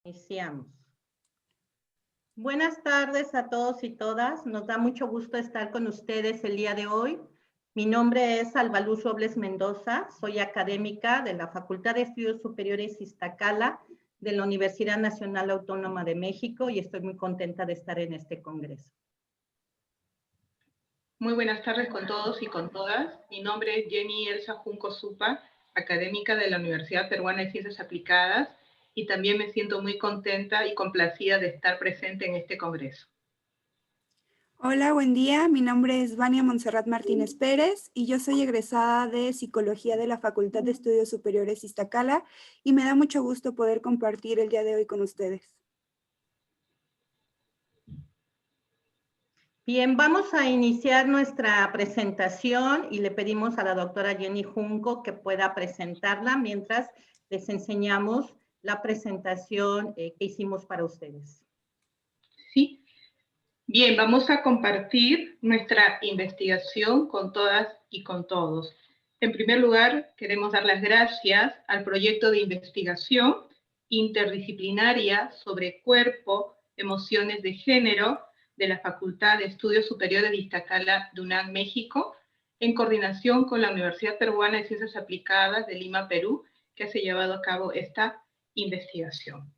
Iniciamos. Buenas tardes a todos y todas. Nos da mucho gusto estar con ustedes el día de hoy. Mi nombre es Albaluz Robles Mendoza. Soy académica de la Facultad de Estudios Superiores Iztacala de la Universidad Nacional Autónoma de México y estoy muy contenta de estar en este congreso. Muy buenas tardes con todos y con todas. Mi nombre es Jenny Elsa Junco Supa, académica de la Universidad Peruana de Ciencias Aplicadas, y también me siento muy contenta y complacida de estar presente en este congreso. Hola, buen día. Mi nombre es Vania Montserrat Martínez Pérez y yo soy egresada de Psicología de la Facultad de Estudios Superiores Iztacala y me da mucho gusto poder compartir el día de hoy con ustedes. Bien, vamos a iniciar nuestra presentación y le pedimos a la doctora Jenny Junco que pueda presentarla mientras les enseñamos la presentación que hicimos para ustedes. Sí. Bien, vamos a compartir nuestra investigación con todas y con todos. En primer lugar, queremos dar las gracias al proyecto de investigación interdisciplinaria sobre cuerpo, emociones de género de la Facultad de Estudios Superiores de Iztacala de UNAM, México, en coordinación con la Universidad Peruana de Ciencias Aplicadas de Lima, Perú, que se ha llevado a cabo esta investigación.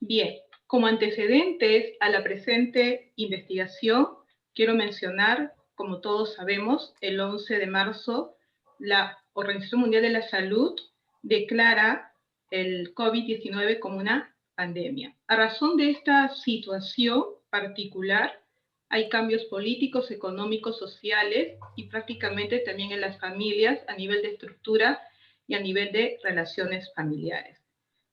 Bien. Como antecedentes a la presente investigación, quiero mencionar, como todos sabemos, el 11 de marzo, la Organización Mundial de la Salud declara el COVID-19 como una pandemia. A razón de esta situación particular, hay cambios políticos, económicos, sociales y prácticamente también en las familias a nivel de estructura y a nivel de relaciones familiares.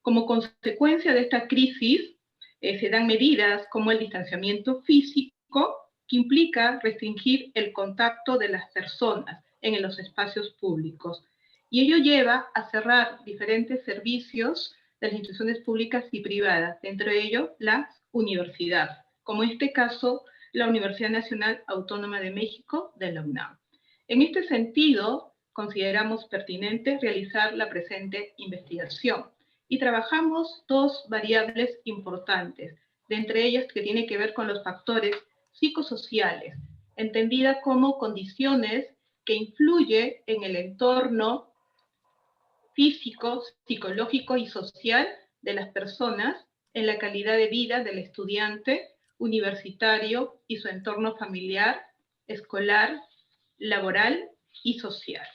Como consecuencia de esta crisis, se dan medidas como el distanciamiento físico, que implica restringir el contacto de las personas en los espacios públicos. Y ello lleva a cerrar diferentes servicios de las instituciones públicas y privadas, entre ellos las universidades, como en este caso la Universidad Nacional Autónoma de México de la UNAM. En este sentido, consideramos pertinente realizar la presente investigación. Y trabajamos dos variables importantes, de entre ellas que tiene que ver con los factores psicosociales, entendida como condiciones que influyen en el entorno físico, psicológico y social de las personas, en la calidad de vida del estudiante universitario y su entorno familiar, escolar, laboral y social.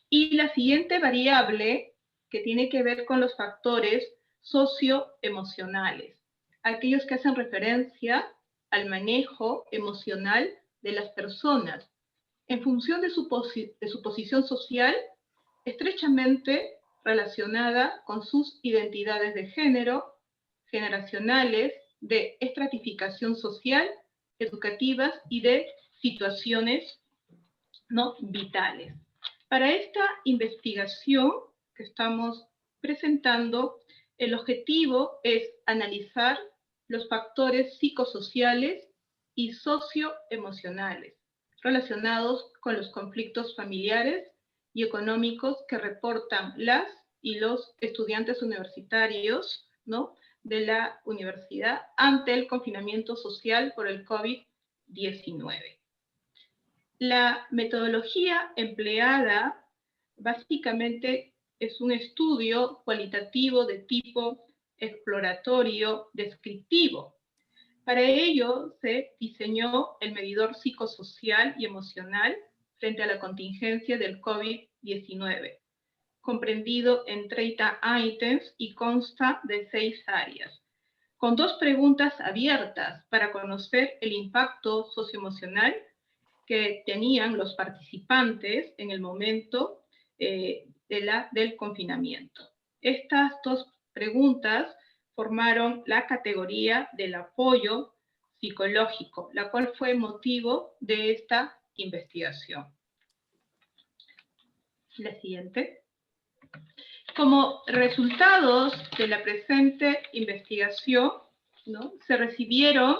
Y la siguiente variable que tiene que ver con los factores socioemocionales, aquellos que hacen referencia al manejo emocional de las personas en función de su posición social, estrechamente relacionada con sus identidades de género, generacionales, de estratificación social, educativas y de situaciones no vitales. Para esta investigación que estamos presentando, el objetivo es analizar los factores psicosociales y socioemocionales relacionados con los conflictos familiares y económicos que reportan las y los estudiantes universitarios, ¿no?, de la universidad ante el confinamiento social por el COVID-19. La metodología empleada básicamente es un estudio cualitativo de tipo exploratorio descriptivo. Para ello se diseñó el medidor psicosocial y emocional frente a la contingencia del COVID-19, comprendido en 30 ítems y consta de 6 áreas, con 2 preguntas abiertas para conocer el impacto socioemocional que tenían los participantes en el momento del confinamiento. Estas 2 preguntas formaron la categoría del apoyo psicológico, la cual fue motivo de esta investigación. La siguiente. Como resultados de la presente investigación, ¿no?, se recibieron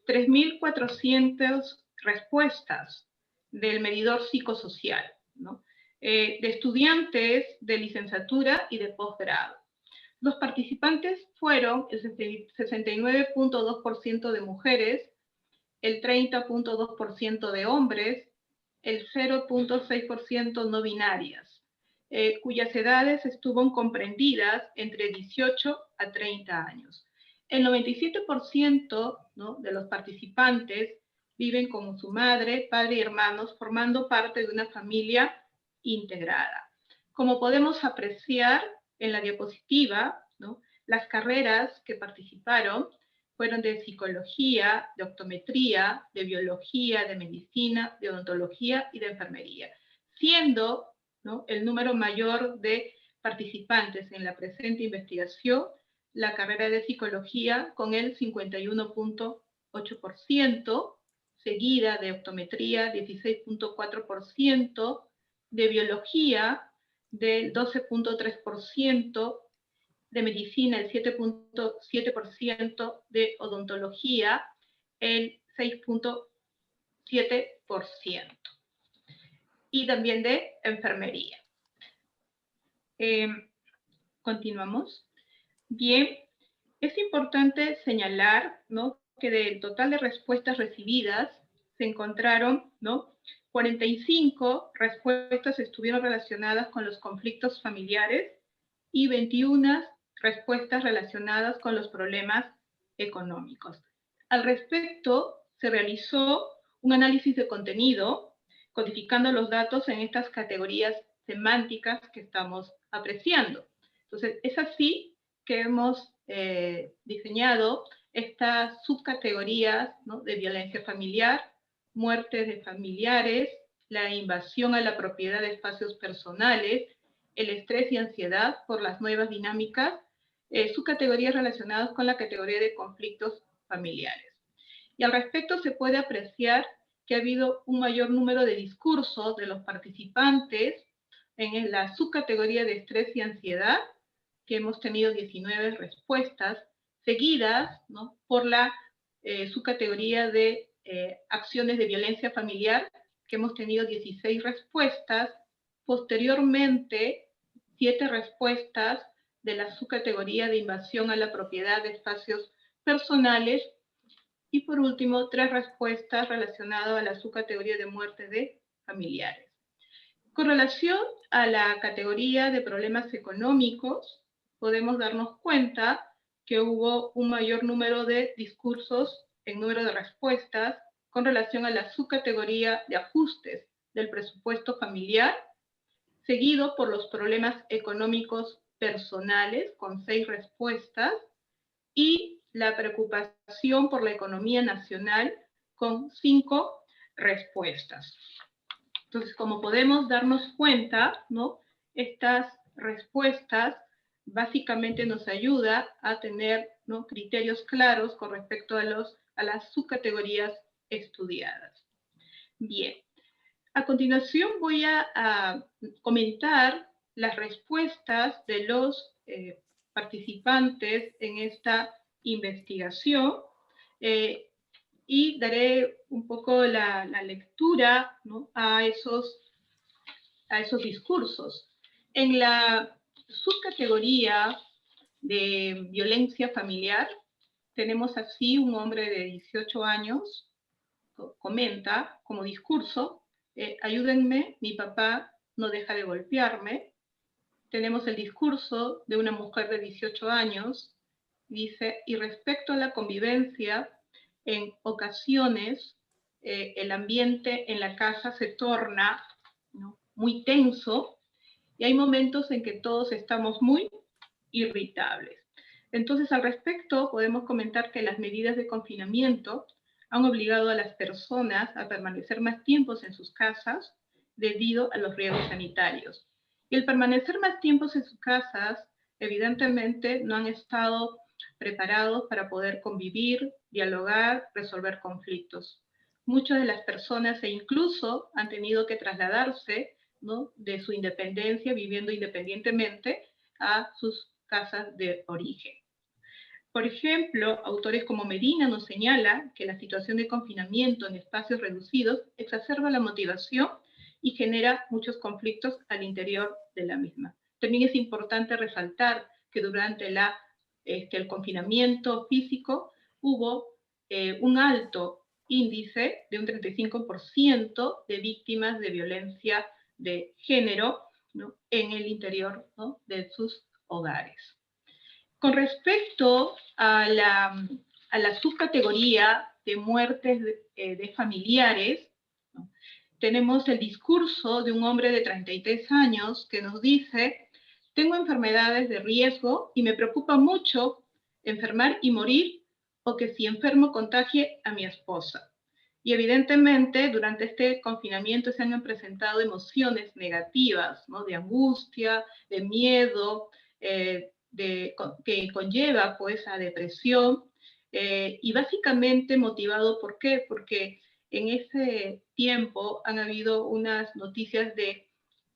3.400 respuestas del medidor psicosocial, ¿no?, de estudiantes de licenciatura y de posgrado. Los participantes fueron el 69.2% de mujeres, el 30.2% de hombres, el 0.6% no binarias, cuyas edades estuvieron comprendidas entre 18 a 30 años. El 97%, ¿no?, de los participantes viven con su madre, padre y hermanos, formando parte de una familia integrada. Como podemos apreciar en la diapositiva, ¿no?, las carreras que participaron fueron de psicología, de optometría, de biología, de medicina, de odontología y de enfermería, siendo, ¿no?, el número mayor de participantes en la presente investigación la carrera de psicología con el 51.8%, seguida de optometría 16.4%, de biología del 12.3%, de medicina el 7.7%, de odontología el 6.7%, y también de enfermería. Continuamos. Bien, es importante señalar, ¿no?, que del total de respuestas recibidas se encontraron, ¿no?, 45 respuestas estuvieron relacionadas con los conflictos familiares y 21 respuestas relacionadas con los problemas económicos. Al respecto, se realizó un análisis de contenido, codificando los datos en estas categorías semánticas que estamos apreciando. Entonces, es así que hemos diseñado estas subcategorías, ¿no?, de violencia familiar, muertes de familiares, la invasión a la propiedad de espacios personales, el estrés y ansiedad por las nuevas dinámicas, subcategorías relacionadas con la categoría de conflictos familiares. Y al respecto se puede apreciar que ha habido un mayor número de discursos de los participantes en la subcategoría de estrés y ansiedad, que hemos tenido 19 respuestas, seguidas, ¿no?, por la subcategoría de acciones de violencia familiar, que hemos tenido 16 respuestas, posteriormente 7 respuestas de la subcategoría de invasión a la propiedad de espacios personales, y por último 3 respuestas relacionadas a la subcategoría de muerte de familiares. Con relación a la categoría de problemas económicos, podemos darnos cuenta que hubo un mayor número de discursos en número de respuestas con relación a la subcategoría de ajustes del presupuesto familiar, seguido por los problemas económicos personales con 6 respuestas, y la preocupación por la economía nacional con 5 respuestas. Entonces, como podemos darnos cuenta, ¿no?, estas respuestas básicamente nos ayudan a tener, ¿no?, criterios claros con respecto a las subcategorías estudiadas. Bien, a continuación voy a comentar las respuestas de los participantes en esta investigación, y daré un poco la lectura, ¿no?, a esos discursos. En la subcategoría de violencia familiar, tenemos así un hombre de 18 años, comenta como discurso: ayúdenme, mi papá no deja de golpearme. Tenemos el discurso de una mujer de 18 años, dice: y respecto a la convivencia, en ocasiones el ambiente en la casa se torna, ¿no?, muy tenso, y hay momentos en que todos estamos muy irritables. Entonces, al respecto, podemos comentar que las medidas de confinamiento han obligado a las personas a permanecer más tiempos en sus casas debido a los riesgos sanitarios. Y el permanecer más tiempos en sus casas, evidentemente, no han estado preparados para poder convivir, dialogar, resolver conflictos. Muchas de las personas incluso han tenido que trasladarse, ¿no?, de su independencia, viviendo independientemente, a sus casas de origen. Por ejemplo, autores como Medina nos señalan que la situación de confinamiento en espacios reducidos exacerba la motivación y genera muchos conflictos al interior de la misma. También es importante resaltar que durante el confinamiento físico hubo un alto índice de un 35% de víctimas de violencia de género, ¿no?, en el interior, ¿no?, de sus hogares. Con respecto a la subcategoría de muertes de familiares, ¿no?, tenemos el discurso de un hombre de 33 años que nos dice: tengo enfermedades de riesgo y me preocupa mucho enfermar y morir, o que si enfermo contagie a mi esposa. Y evidentemente durante este confinamiento se han presentado emociones negativas, ¿no?, de angustia, de miedo, que conlleva pues a depresión, y básicamente motivado, ¿por qué? Porque en ese tiempo han habido unas noticias de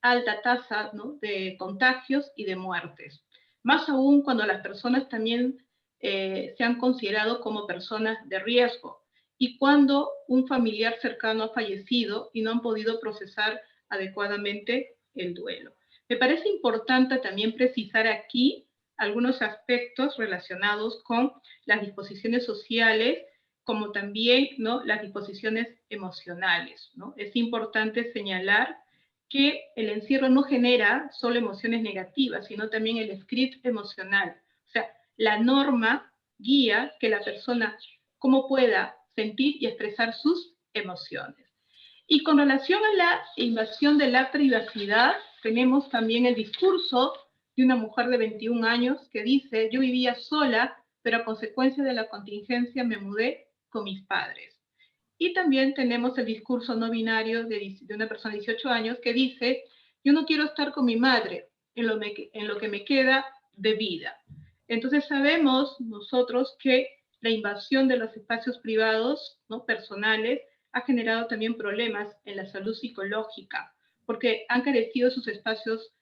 alta tasa, ¿no?, de contagios y de muertes. Más aún cuando las personas también se han considerado como personas de riesgo, y cuando un familiar cercano ha fallecido y no han podido procesar adecuadamente el duelo. Me parece importante también precisar aquí algunos aspectos relacionados con las disposiciones sociales, como también, ¿no?, las disposiciones emocionales, ¿no? Es importante señalar que el encierro no genera solo emociones negativas, sino también el script emocional. O sea, la norma guía que la persona cómo pueda sentir y expresar sus emociones. Y con relación a la invasión de la privacidad, tenemos también el discurso de una mujer de 21 años que dice: yo vivía sola, pero a consecuencia de la contingencia me mudé con mis padres. Y también tenemos el discurso no binario de una persona de 18 años que dice: yo no quiero estar con mi madre en lo que me queda de vida. Entonces sabemos nosotros que la invasión de los espacios privados, ¿no?, personales, ha generado también problemas en la salud psicológica, porque han carecido sus espacios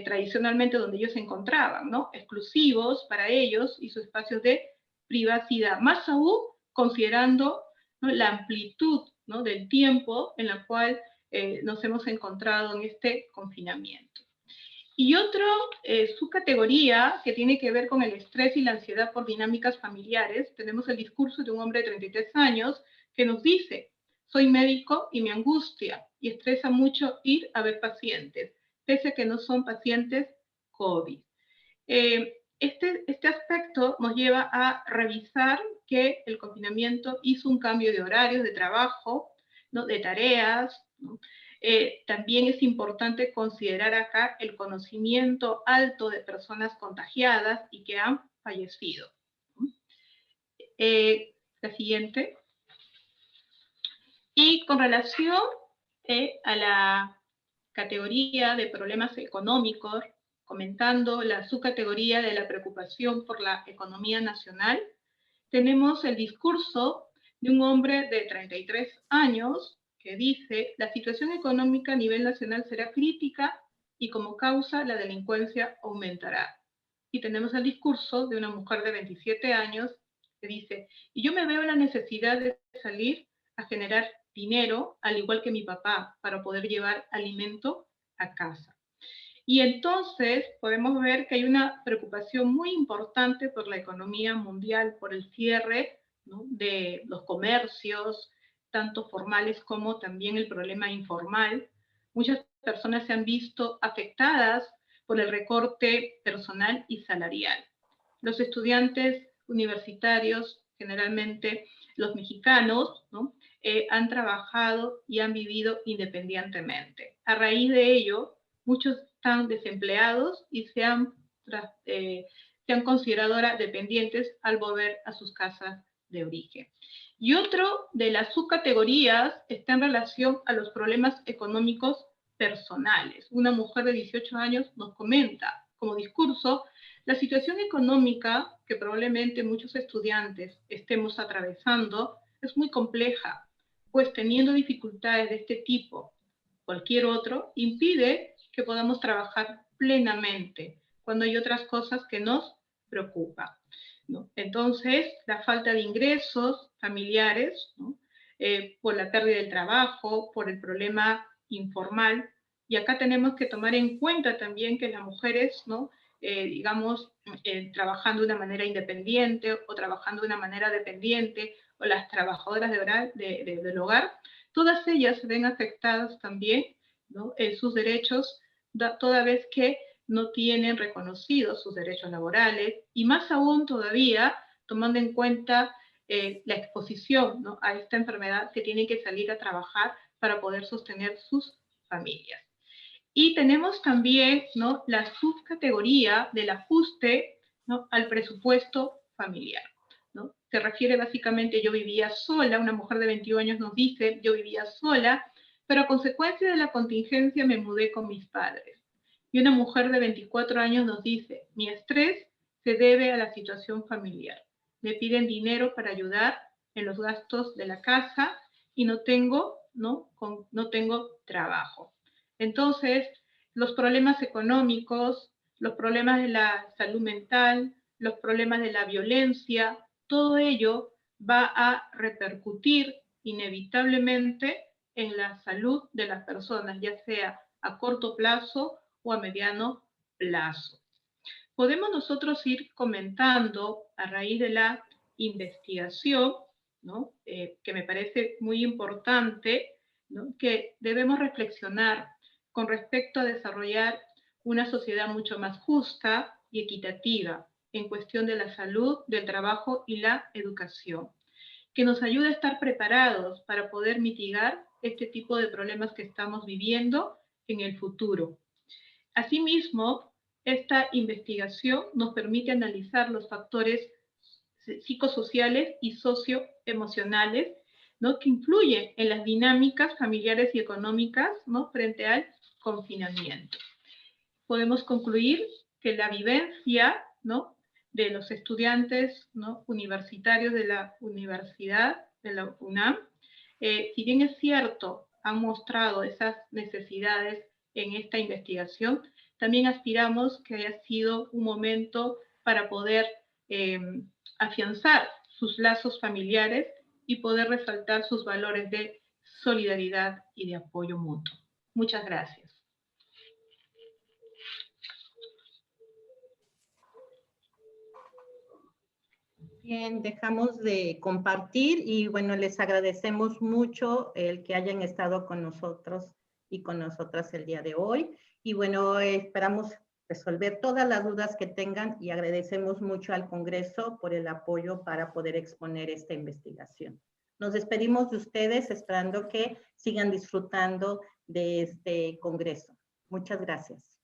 tradicionalmente donde ellos se encontraban, ¿no?, exclusivos para ellos, y sus espacios de privacidad, más aún considerando, ¿no?, la amplitud, ¿no?, del tiempo en la cual nos hemos encontrado en este confinamiento. Y otra subcategoría que tiene que ver con el estrés y la ansiedad por dinámicas familiares, tenemos el discurso de un hombre de 33 años que nos dice: soy médico y me angustia y estresa mucho ir a ver pacientes, pese a que no son pacientes COVID. Este aspecto nos lleva a revisar que el confinamiento hizo un cambio de horarios de trabajo, ¿no?, de tareas, ¿no? También es importante considerar acá el conocimiento alto de personas contagiadas y que han fallecido. La siguiente. Y con relación a la categoría de problemas económicos, comentando la subcategoría de la preocupación por la economía nacional, tenemos el discurso de un hombre de 33 años que dice: la situación económica a nivel nacional será crítica y como causa la delincuencia aumentará. Y tenemos el discurso de una mujer de 27 años que dice: y yo me veo en la necesidad de salir a generar dinero, al igual que mi papá, para poder llevar alimento a casa. Y entonces podemos ver que hay una preocupación muy importante por la economía mundial, por el cierre, ¿no?, de los comercios, tanto formales como también el problema informal. Muchas personas se han visto afectadas por el recorte personal y salarial. Los estudiantes universitarios, generalmente los mexicanos, ¿no?, han trabajado y han vivido independientemente. A raíz de ello, muchos están desempleados y se han considerado ahora dependientes al volver a sus casas de origen. Y otro de las subcategorías está en relación a los problemas económicos personales. Una mujer de 18 años nos comenta como discurso: la situación económica que probablemente muchos estudiantes estemos atravesando es muy compleja, pues teniendo dificultades de este tipo, cualquier otro, impide que podamos trabajar plenamente cuando hay otras cosas que nos preocupan, ¿no? Entonces, la falta de ingresos familiares, ¿no?, por la pérdida del trabajo, por el problema informal, y acá tenemos que tomar en cuenta también que las mujeres, ¿no?, digamos, trabajando de una manera independiente o trabajando de una manera dependiente, o las trabajadoras del hogar, todas ellas se ven afectadas también, ¿no?, en sus derechos, toda vez que no tienen reconocidos sus derechos laborales, y más aún todavía, tomando en cuenta la exposición, ¿no?, a esta enfermedad, que tienen que salir a trabajar para poder sostener sus familias. Y tenemos también, ¿no?, la subcategoría del ajuste, ¿no?, al presupuesto familiar, ¿no? Se refiere básicamente, yo vivía sola, una mujer de 21 años nos dice, yo vivía sola, pero a consecuencia de la contingencia me mudé con mis padres. Y una mujer de 24 años nos dice, mi estrés se debe a la situación familiar. Me piden dinero para ayudar en los gastos de la casa y no tengo trabajo. Entonces, los problemas económicos, los problemas de la salud mental, los problemas de la violencia, todo ello va a repercutir inevitablemente en la salud de las personas, ya sea a corto plazo o a mediano plazo. Podemos nosotros ir comentando a raíz de la investigación, ¿no?, que me parece muy importante, ¿no?, que debemos reflexionar con respecto a desarrollar una sociedad mucho más justa y equitativa en cuestión de la salud, del trabajo y la educación, que nos ayude a estar preparados para poder mitigar este tipo de problemas que estamos viviendo en el futuro. Asimismo, esta investigación nos permite analizar los factores psicosociales y socioemocionales, ¿no?, que influyen en las dinámicas familiares y económicas, ¿no?, frente al confinamiento. Podemos concluir que la vivencia, ¿no?, de los estudiantes, ¿no?, universitarios de la Universidad de la UNAM, si bien es cierto, han mostrado esas necesidades en esta investigación, también aspiramos que haya sido un momento para poder afianzar sus lazos familiares y poder resaltar sus valores de solidaridad y de apoyo mutuo. Muchas gracias. Bien, dejamos de compartir y bueno, les agradecemos mucho el que hayan estado con nosotros y con nosotras el día de hoy. Y bueno, esperamos resolver todas las dudas que tengan y agradecemos mucho al Congreso por el apoyo para poder exponer esta investigación. Nos despedimos de ustedes esperando que sigan disfrutando de este Congreso. Muchas gracias.